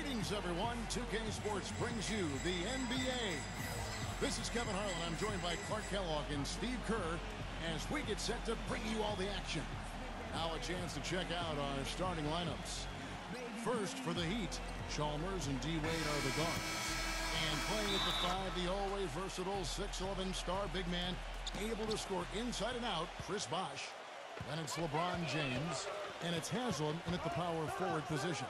Greetings, everyone. 2K Sports brings you the NBA. This is Kevin Harlan. I'm joined by Clark Kellogg and Steve Kerr as we get set to bring you all the action. Now a chance to check out our starting lineups. First, for the Heat, Chalmers and D-Wade are the guards. And playing at the 5, the always versatile 6'11" star big man, able to score inside and out, Chris Bosh. Then it's LeBron James, and it's Haslam in at the power forward position.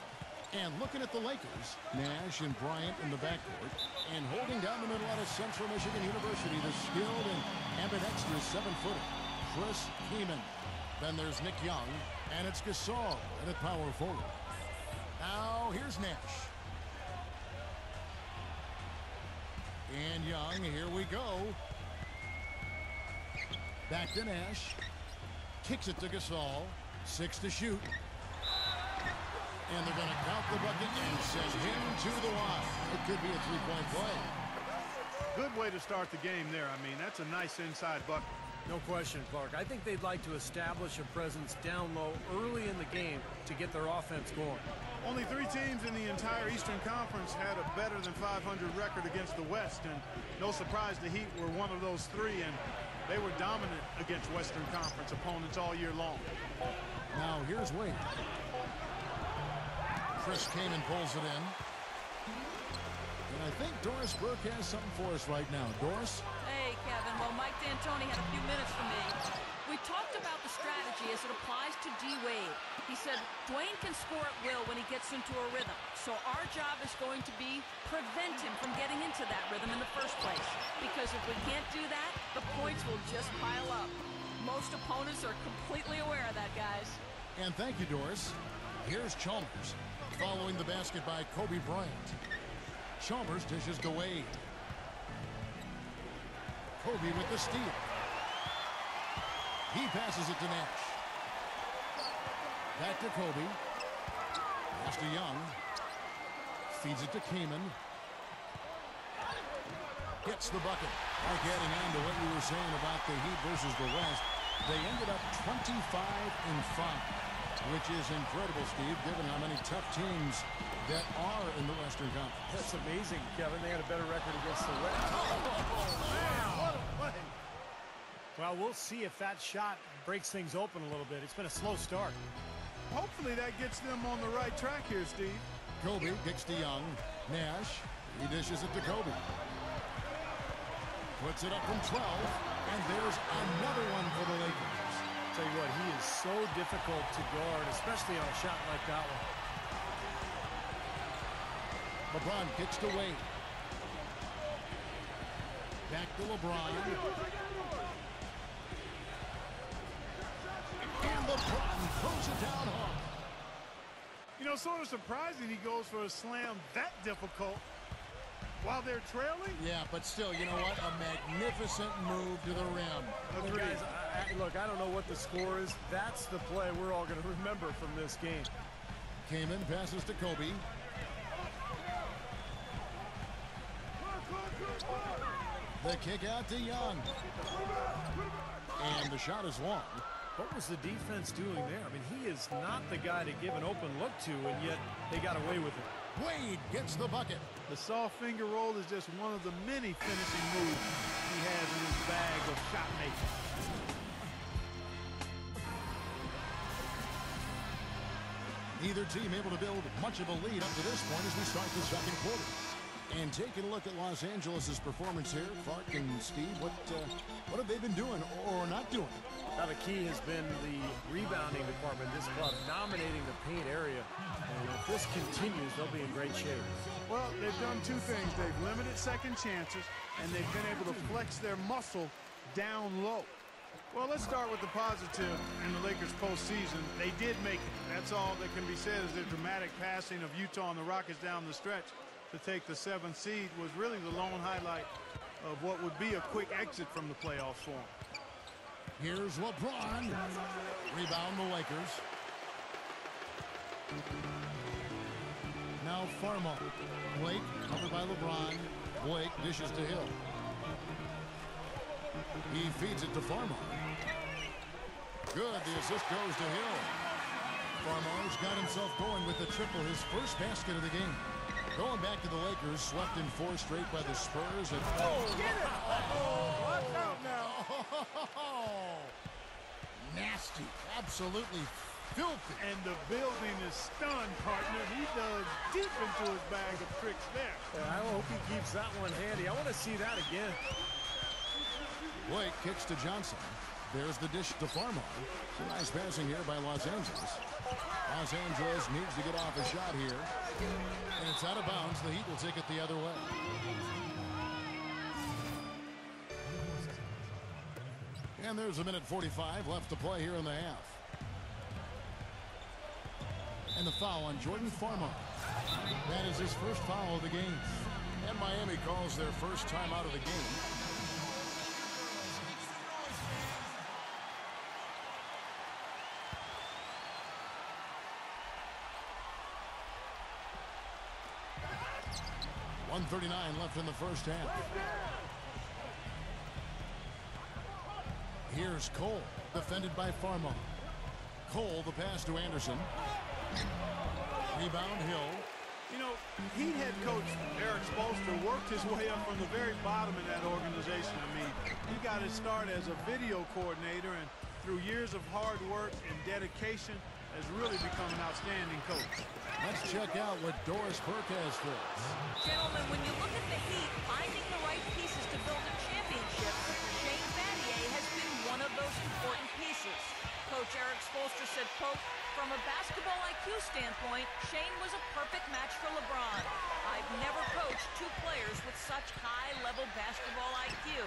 And looking at the Lakers, Nash and Bryant in the backcourt. And holding down the middle out of Central Michigan University, the skilled and ambidextrous 7-footer, Chris Kaman. Then there's Nick Young, and it's Gasol in at power forward. Now here's Nash. And Young, here we go. Back to Nash. Kicks it to Gasol. 6 to shoot. And they're going to count the bucket and send him to the line. It could be a three-point play. Good way to start the game there. I mean, that's a nice inside bucket. No question, Clark. I think they'd like to establish a presence down low early in the game to get their offense going. Only 3 teams in the entire Eastern Conference had a better than 500 record against the West, and no surprise the Heat were one of those 3, and they were dominant against Western Conference opponents all year long. Now here's Wade. Chris Kaman pulls it in. And I think Doris Burke has something for us right now. Doris? Hey, Kevin. Well, Mike D'Antoni had a few minutes for me. We talked about the strategy as it applies to D-Wade. He said Dwayne can score at will when he gets into a rhythm. So our job is going to be prevent him from getting into that rhythm in the first place. Because if we can't do that, the points will just pile up. Most opponents are completely aware of that, guys. And thank you, Doris. Here's Chalmers, following the basket by Kobe Bryant. Chalmers dishes to Wade. Kobe with the steal. He passes it to Nash. Back to Kobe. Pass to Young. Feeds it to Kaman. Gets the bucket. Mark, adding on to what you were saying about the Heat versus the West, they ended up 25-5. Which is incredible, Steve, given how many tough teams that are in the Western Conference. That's amazing, Kevin. They had a better record against the West. Oh, man, what a play. Well, we'll see if that shot breaks things open a little bit. It's been a slow start. Hopefully that gets them on the right track here, Steve. Kobe kicks to Young. Nash, he dishes it to Kobe. Puts it up from 12, and there's another one for the Lakers. Tell you what, he is so difficult to guard, especially on a shot like that one. LeBron kicks to Wade. Back to LeBron. And LeBron throws it down hard. You know, sort of surprising he goes for a slam that difficult while they're trailing. Yeah, but still, you know what? A magnificent move to the rim. Well, guys, look, I don't know what the score is. That's the play we're all going to remember from this game. Kaman passes to Kobe. The kick out to Young. And the shot is long. What was the defense doing there? I mean, he is not the guy to give an open look to, and yet they got away with it. Wade gets the bucket. The soft finger roll is just one of the many finishing moves he has in his bag of shot making. Neither team able to build much of a lead up to this point as we start the second quarter. And taking a look at Los Angeles' performance here, Clark and Steve, what have they been doing or not doing? Now, the key has been the rebounding department. This club dominating the paint area. And if this continues, they'll be in great shape. Well, they've done 2 things. They've limited second chances, and they've been able to flex their muscle down low. Well, let's start with the positive in the Lakers postseason. They did make it. That's all that can be said is their dramatic passing of Utah and the Rockets down the stretch to take the 7th seed was really the lone highlight of what would be a quick exit from the playoffs for them. Here's LeBron. Rebound the Lakers. Now Farmo. Blake covered by LeBron. Blake dishes to Hill. He feeds it to Farmo. Good. The assist goes to Hill. Farmo's got himself going with the triple, his first basket of the game. Going back to the Lakers, swept in 4 straight by the Spurs. And Get it! Watch out now. oh, nasty, absolutely filthy. And the building is stunned, partner. He dug deep into his bag of tricks there. I hope he keeps that one handy. I want to see that again. Blake kicks to Johnson. There's the dish to Farmer. Some nice passing here by Los Angeles. Los Angeles needs to get off a shot here. And it's out of bounds. The Heat will take it the other way. And there's 1:45 left to play here in the half. And the foul on Jordan Farmer. That is his first foul of the game. And Miami calls their first time out of the game. .139 left in the first half. Here's Cole, defended by Farmer. Cole, the pass to Anderson. Rebound, Hill. You know, Heat head coach Eric Spoelstra worked his way up from the very bottom of that organization. I mean, he got his start as a video coordinator, and through years of hard work and dedication, has really become an outstanding coach. Let's check out what Doris Burke has for us. Gentlemen, when you look at the Heat finding the right pieces to build a championship, Shane Battier has been one of those important pieces. Coach Eric Spoelstra said, quote, "From a basketball IQ standpoint, Shane was a perfect match for LeBron. I've never coached 2 players with such high-level basketball IQ.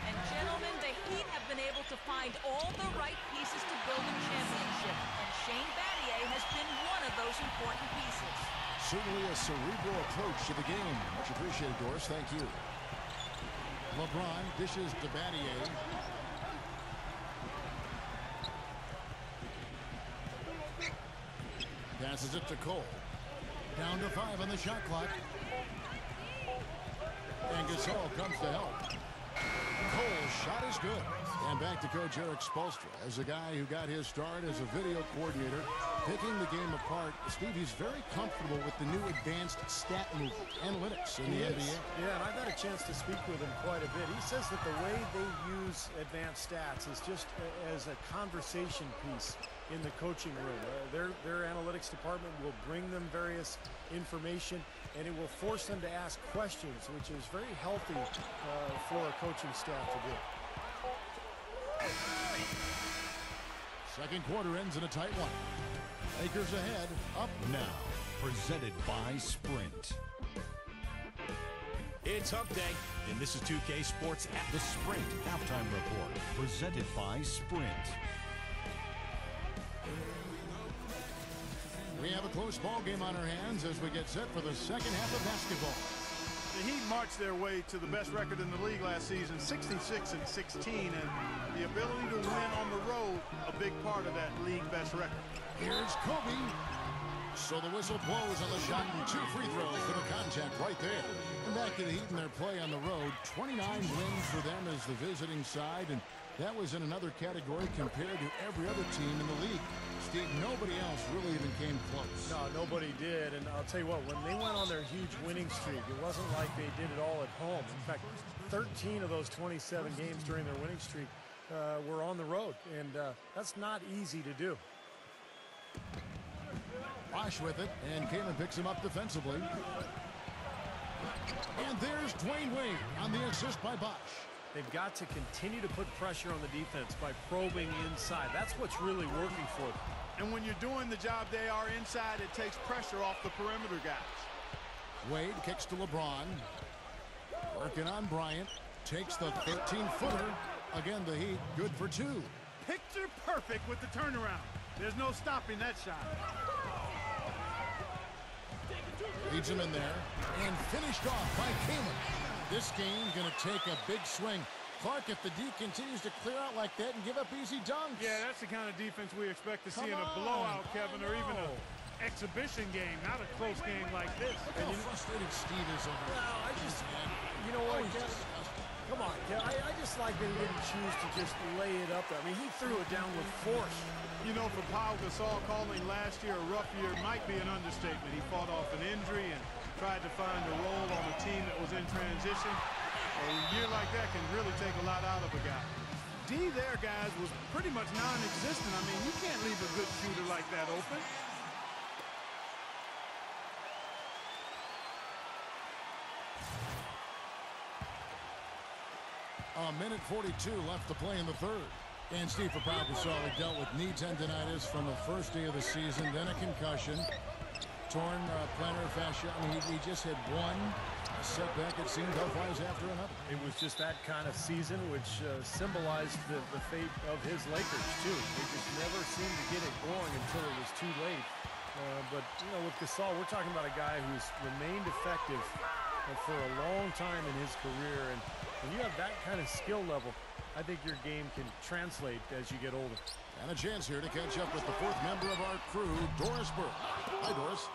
And gentlemen, the Heat have been able to find all the right pieces to build a championship. And Shane Battier has been one of those important pieces." Certainly a cerebral approach to the game. Much appreciated, Doris. Thank you. LeBron dishes to Battier. Passes it to Cole. Down to 5 on the shot clock. And Gasol comes to help. Cole's shot is good. And back to Coach Eric Spoelstra as a guy who got his start as a video coordinator, picking the game apart. Steve, he's very comfortable with the new advanced stat movement, analytics in the NBA. Yeah, and I've had a chance to speak with him quite a bit. He says that the way they use advanced stats is just as a conversation piece in the coaching room. Their analytics department will bring them various information, and it will force them to ask questions, which is very healthy for a coaching staff to do. Second quarter ends in a tight one. Lakers ahead, up Now, presented by Sprint. It's Hump Day, and this is 2K Sports at the Sprint Halftime Report, presented by Sprint. We have a close ball game on our hands as we get set for the second half of basketball. The Heat marched their way to the best record in the league last season, 66-16, and the ability to win on the road, a big part of that league best record. Here's Kobe. So the whistle blows on the shot, and 2 free throws for the contact right there. And back to the Heat in their play on the road. 29 wins for them as the visiting side, and that was in another category compared to every other team in the league. Steve, nobody else really even came close. No, nobody did. And I'll tell you what, when they went on their huge winning streak, it wasn't like they did it all at home. In fact, 13 of those 27 games during their winning streak were on the road. And that's not easy to do. Bosh with it, and Kamen picks him up defensively. And there's Dwayne Wade on the assist by Bosh. They've got to continue to put pressure on the defense by probing inside. That's what's really working for them. And when you're doing the job they are inside, it takes pressure off the perimeter guys. Wade kicks to LeBron. Working on Bryant. Takes the 13-footer. Again, the Heat good for 2. Picture perfect with the turnaround. There's no stopping that shot. Leads him in there. And finished off by Kamen. This game's going to take a big swing. Clark, if the D continues to clear out like that and give up easy dunks. Yeah, that's the kind of defense we expect to see in Come a on. blowout, Kevin, or even an exhibition game, not a close game like this. Look how frustrated Steve is over there. Well, I just, you know what, Kev? Come on, Kev. I just like that he didn't choose to just lay it up there. I mean, he threw it down with force. You know, for Pau Gasol, calling last year a rough year might be an understatement. He fought off an injury, and tried to find a role on a team that was in transition. A year like that can really take a lot out of a guy. D there, guys, was pretty much non-existent. I mean, you can't leave a good shooter like that open. A minute 42 left to play in the third. And Steve, for Pau Gasol, he dealt with knee tendonitis from the first day of the season, then a concussion, torn plantar fascia. I mean, he just had one setback, it seemed, health-wise after another. It was just that kind of season, which symbolized the fate of his Lakers, too. They just never seemed to get it going until it was too late. But, you know, with Gasol, we're talking about a guy who's remained effective for a long time in his career. And when you have that kind of skill level, I think your game can translate as you get older. And a chance here to catch up with the fourth member of our crew, Doris Burke. Hi, Doris.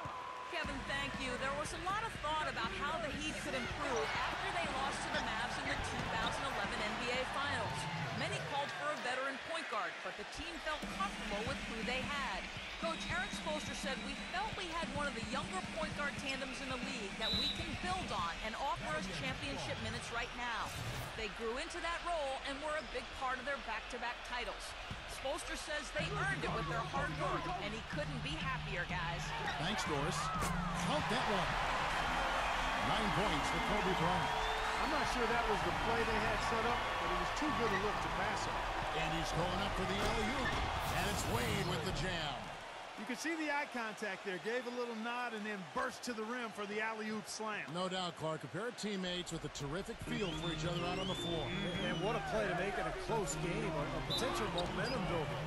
Kevin, thank you. There was a lot of thought about how the Heat could improve after they lost to the Mavs in the 2011 NBA Finals. Many called for a veteran point guard, but the team felt comfortable with who they had. Coach Eric Spoelstra said, "We felt we had one of the younger point guard tandems in the league that we can build on and offer us championship minutes right now." They grew into that role and were a big part of their back-to-back titles. Spoelstra says they earned it with their hard work, and he couldn't be happier, guys. Thanks, Doris. Count that one. 9 points for Kobe Bryant. I'm not sure that was the play they had set up, but it was too good a look to pass it. And he's going up for the alley-oop. And it's Wade with the jam. You could see the eye contact there. Gave a little nod and then burst to the rim for the alley-oop slam. No doubt, Clark. A pair of teammates with a terrific feel for each other out on the floor. And what a play to make it a close game, a potential momentum builder.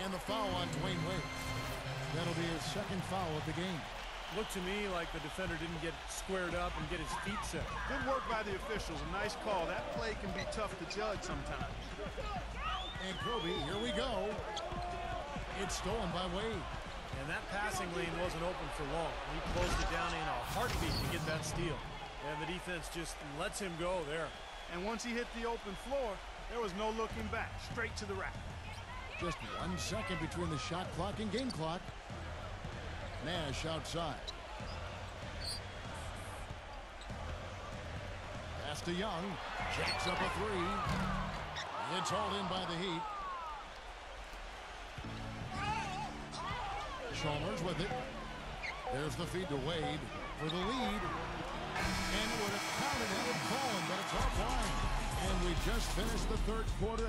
And the foul on Dwayne Wade. That'll be his second foul of the game. Looked to me like the defender didn't get squared up and get his feet set. Good work by the officials. A nice call. That play can be tough to judge sometimes. And Kobe, here we go. It's stolen by Wade. And that passing lane wasn't open for long. He closed it down in a heartbeat to get that steal. And the defense just lets him go there. And once he hit the open floor, there was no looking back. Straight to the rack. Just 1 second between the shot clock and game clock. Nash outside. Pass to Young. Jacks up a three. It's hauled in by the Heat. Chalmers with it. There's the feed to Wade for the lead. And it would have counted had it fallen, but it's offline. And we just finished the third quarter.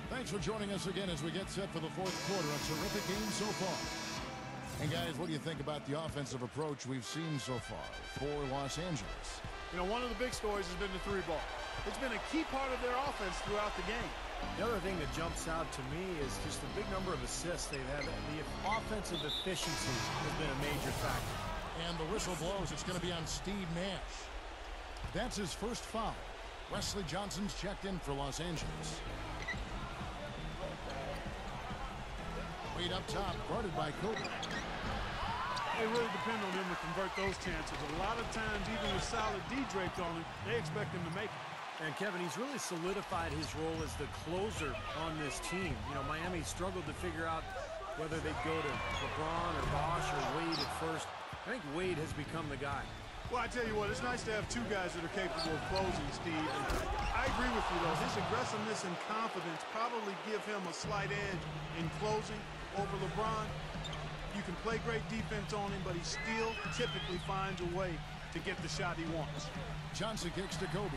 Thanks for joining us again as we get set for the fourth quarter. A terrific game so far. And guys, what do you think about the offensive approach we've seen so far for Los Angeles? You know, one of the big stories has been the three ball. It's been a key part of their offense throughout the game. The other thing that jumps out to me is just the big number of assists they've had. The offensive efficiency has been a major factor. And the whistle blows. It's going to be on Steve Nash. That's his first foul. Wesley Johnson's checked in for Los Angeles. Wade up top, guarded by Kobe. They really depend on him to convert those chances. A lot of times, even with solid D draped on him, they expect him to make it. And Kevin, he's really solidified his role as the closer on this team. You know, Miami struggled to figure out whether they'd go to LeBron or Bosh or Wade at first. I think Wade has become the guy. Well, I tell you what, it's nice to have two guys that are capable of closing, Steve. And I agree with you, though. His aggressiveness and confidence probably give him a slight edge in closing over LeBron. You can play great defense on him, but he still typically finds a way to get the shot he wants. Johnson kicks to Kobe.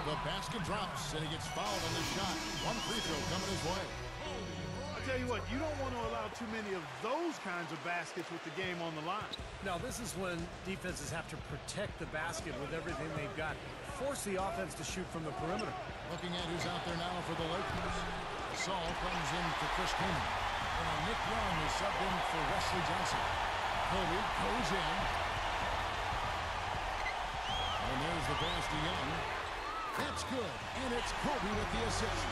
The basket drops, and he gets fouled on the shot. One free throw coming his way. I tell you what, you don't want to allow too many of those kinds of baskets with the game on the line. Now, this is when defenses have to protect the basket with everything they've got. Force the offense to shoot from the perimeter. Looking at who's out there now for the Lakers. Saul comes in for Chris Kaman. And Nick Young is subbed in for Wesley Johnson. Kobe goes in. And there's the pass to Young. That's good. And it's Kobe with the assist.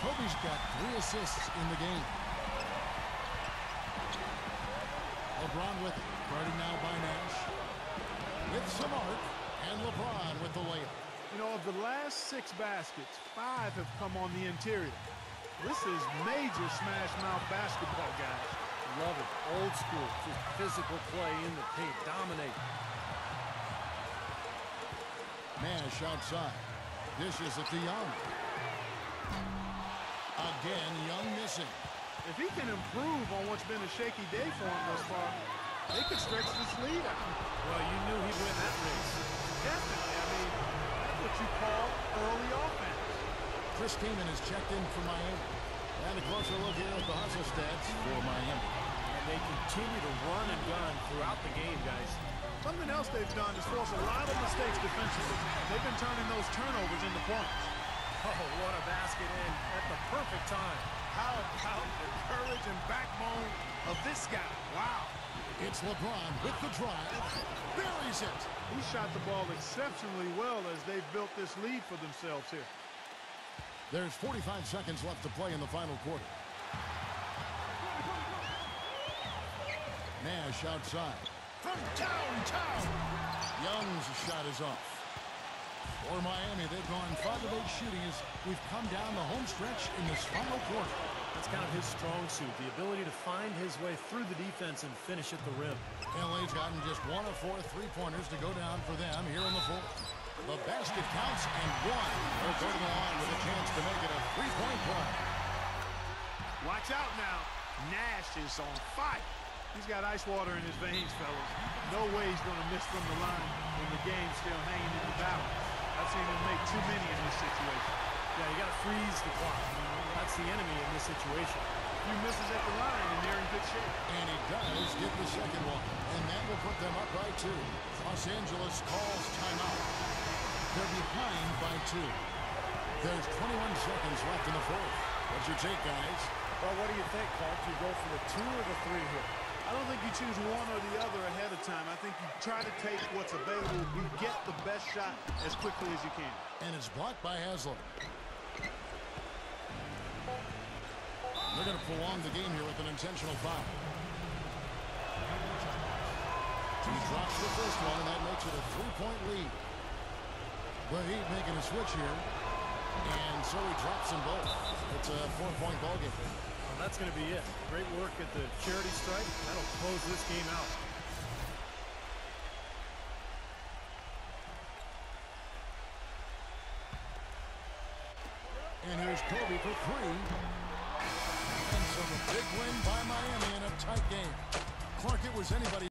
Kobe's got 3 assists in the game. LeBron with it. Guarded now by Nash. With some arc. And LeBron with the layup. You know, of the last 6 baskets, 5 have come on the interior. This is major smash mouth basketball, guys. Love it. Old school. Just physical play in the paint. Dominate. Nash outside. Dishes it to Young. Again, Young missing. If he can improve on what's been a shaky day for him thus far, they could stretch this lead out. Well, you knew he'd win that race. Definitely. I mean, that's what you call early offense. Chris Kaman is checked in for Miami. And a closer look here at the hustle stats for Miami. And they continue to run and gun throughout the game, guys. Something else they've done is force a lot of mistakes defensively. They've been turning those turnovers into points. Oh, what a basket in at the perfect time. How about the courage and backbone of this guy? Wow. It's LeBron with the drive. Buries it. He shot the ball exceptionally well as they've built this lead for themselves here. There's 45 seconds left to play in the final quarter. Nash outside. From downtown. Young's shot is off. For Miami, they've gone 5 of 8 shooting as we've come down the home stretch in this final quarter. That's kind of his strong suit, the ability to find his way through the defense and finish at the rim. LA's gotten just 1 of 4 3-pointers to go down for them here in the fourth. The basket counts and one. They'll go to the line with a chance to make it a 3-point play. Watch out now. Nash is on fire. He's got ice water in his veins, fellas. No way he's going to miss from the line when the game's still hanging in the balance. I've seen him make too many in this situation. Yeah, you got to freeze the clock. That's the enemy in this situation. A few misses at the line, and they're in good shape. And he does get the second one. And that will put them up by 2. Los Angeles calls timeout. They're behind by 2. There's 21 seconds left in the fourth. What's your take, guys? Well, what do you think, Clark? You go for the 2 or the 3 here? I don't think you choose one or the other ahead of time. I think you try to take what's available. You get the best shot as quickly as you can. And it's blocked by Haslam. They're going to prolong the game here with an intentional foul. He drops the first one, and that makes it a 3-point lead. The Heat making a switch here. And so he drops them both. It's a 4-point ball game. Well, that's going to be it. Great work at the charity stripe. That'll close this game out. And here's Kobe for 3. And so the big win by Miami in a tight game. Clark, it was anybody.